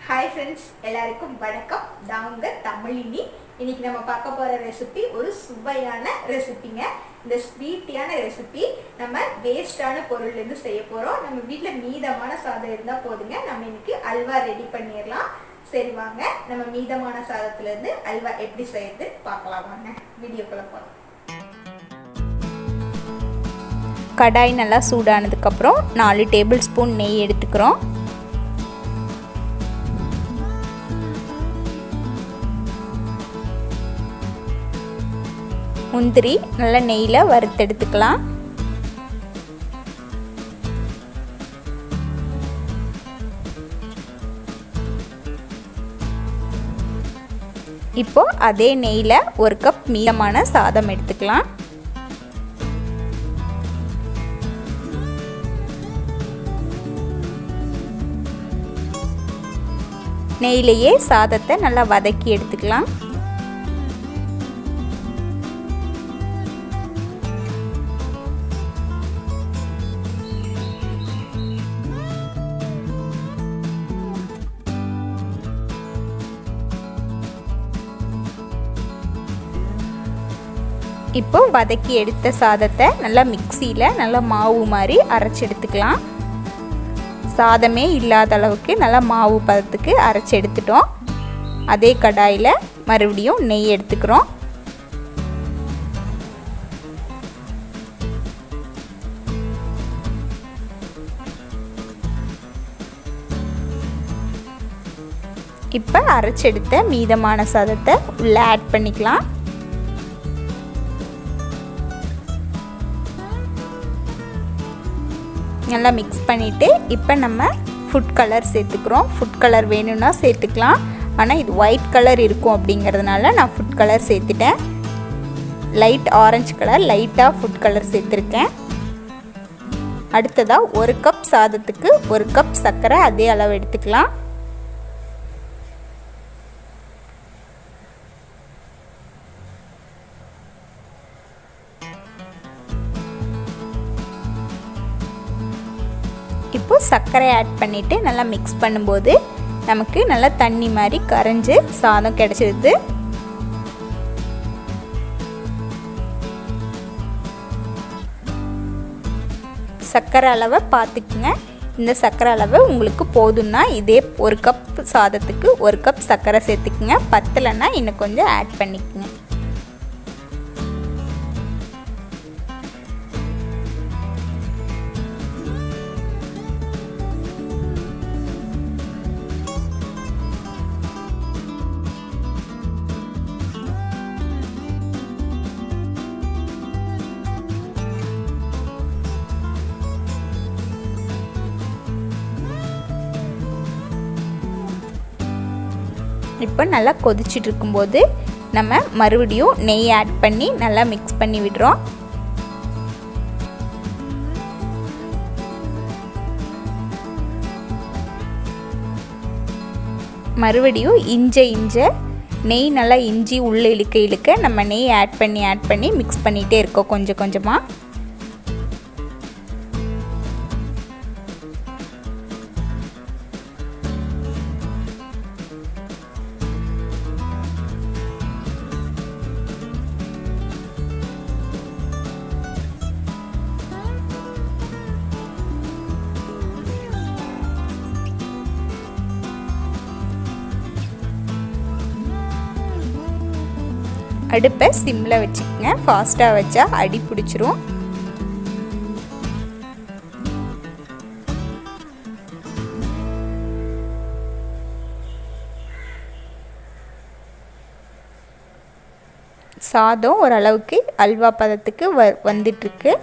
Hi friends, எல்லாருக்கும் வணக்கம். நான் உங்கள் தமிழினி. இன்றைக்கி நம்ம பார்க்க போகிற ரெசிபி ஒரு சுவையான ரெசிபிங்க. இந்த ஸ்வீட்டியான ரெசிபி நம்ம வேஸ்டான பொருள்லேருந்து செய்ய போகிறோம். நம்ம வீட்டில் மீதமான சாதம் இருந்தால் போதுங்க. நம்ம இன்றைக்கி அல்வா ரெடி பண்ணிடலாம். சரி வாங்க, நம்ம மீதமான சாதத்துலேருந்து அல்வா எப்படி செய்யறது பார்க்கலாம். வாங்க வீடியோக்குள்ளே போகலாம். கடாய் நல்லா சூடானதுக்கப்புறம் 4 டேபிள் ஸ்பூன் நெய் எடுத்துக்கிறோம். முந்திரி நல்லா நெய்யில் வறுத்தெடுத்துக்கலாம். இப்போ அதே நெய்யில் 1 கப் மீதமான சாதம் எடுத்துக்கலாம். நெய்யிலேயே சாதத்தை நல்லா வதக்கி எடுத்துக்கலாம். இப்போ வதக்கி எடுத்த சாதத்தை நல்லா மிக்சியில் நல்லா மாவு மாதிரி அரைச்சி எடுத்துக்கலாம். சாதமே இல்லாத அளவுக்கு நல்லா மாவு பதத்துக்கு அரைச்சி எடுத்துட்டோம். அதே கடாயில் மறுபடியும் நெய் எடுத்துக்கிறோம். இப்போ அரைச்செடுத்த மீதமான சாதத்தை உள்ளே ஆட் பண்ணிக்கலாம். நல்லா மிக்ஸ் பண்ணிவிட்டு இப்போ நம்ம ஃபுட் கலர் சேர்த்துக்கிறோம். ஃபுட் கலர் வேணும்னா சேர்த்துக்கலாம். ஆனால் இது ஒயிட் கலர் இருக்கும் அப்படிங்கிறதுனால நான் ஃபுட் கலர் சேர்த்துட்டேன். லைட் ஆரஞ்சு கலர், லைட்டாக ஃபுட் கலர் சேர்த்துருக்கேன். அடுத்ததாக 1 கப் சாதத்துக்கு 1 கப் சர்க்கரை அதே அளவு எடுத்துக்கலாம். இப்போ சர்க்கரை ஆட் பண்ணிவிட்டு நல்லா மிக்ஸ் பண்ணும்போது நமக்கு நல்லா தண்ணி மாதிரி கரைஞ்சி சாதம் கிடச்சிடுது. சர்க்கரை அளவை பார்த்துக்குங்க. இந்த சர்க்கரை அளவு உங்களுக்கு போதும்னா இதே 1 கப் சாதத்துக்கு 1 கப் சர்க்கரை சேர்த்துக்குங்க. பத்தலைன்னா இன்னும் கொஞ்சம் ஆட் பண்ணிக்கோங்க. இப்போ நல்லா கொதிச்சுட்டு இருக்கும்போது நம்ம மறுபடியும் நெய் ஆட் பண்ணி நல்லா மிக்ஸ் பண்ணி விடுறோம். மறுபடியும் இஞ்ச நெய் நல்லா இஞ்சி உள்ளே இழுக்க நம்ம நெய் ஆட் பண்ணி மிக்ஸ் பண்ணிகிட்டே இருக்கோம் கொஞ்சம் கொஞ்சமாக. அடுப்பை சிம்மில் வச்சுக்கோங்க. ஃபாஸ்ட்டாக வச்சா அடி பிடிச்சிரும். சாதம் ஓரளவுக்கு அல்வா பதத்துக்கு வந்துட்டுருக்கு.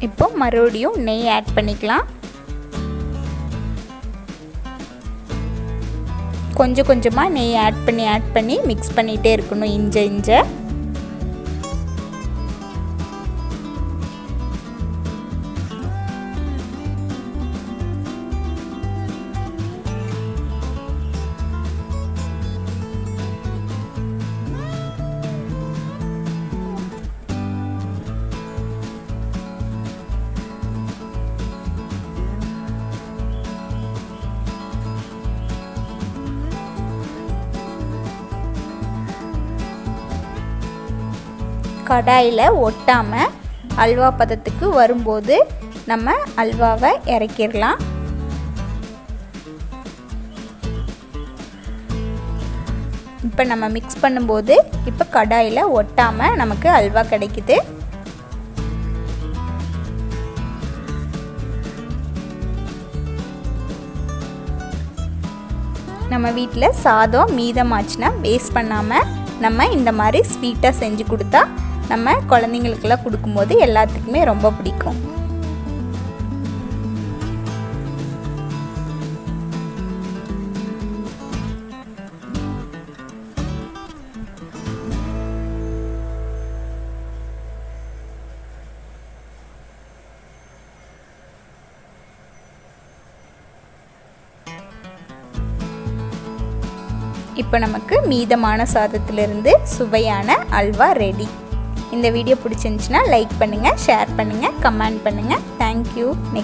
இப்போ மறுபடியும் நெய் ஆட் பண்ணிக்கலாம். கொஞ்சம் கொஞ்சமாக நெய் ஆட் பண்ணி மிக்ஸ் பண்ணிகிட்டே இருக்கணும். இஞ்ச கடாயில் ஒட்டாமல் அல்வா பதத்துக்கு வரும்போது நம்ம அல்வாவை இறக்கிடலாம். இப்போ நம்ம மிக்ஸ் பண்ணும்போது இப்போ கடாயில் ஒட்டாமல் நமக்கு அல்வா கிடைக்குது. நம்ம வீட்டில் சாதம் மீதமாச்சுன்னா வேஸ்ட் பண்ணாமல் நம்ம இந்த மாதிரி ஸ்வீட்டாக செஞ்சு கொடுத்தா நம்ம குழந்தைங்களுக்கெல்லாம் கொடுக்கும்போது எல்லாத்துக்குமே ரொம்ப பிடிக்கும். இப்போ நமக்கு மீதமான சாதத்திலிருந்து சுவையான அல்வா ரெடி. இந்த வீடியோ பிடிச்சிருந்துச்சுன்னா லைக் பண்ணுங்கள், ஷேர் பண்ணுங்கள், கமெண்ட் பண்ணுங்கள். தேங்க்யூ.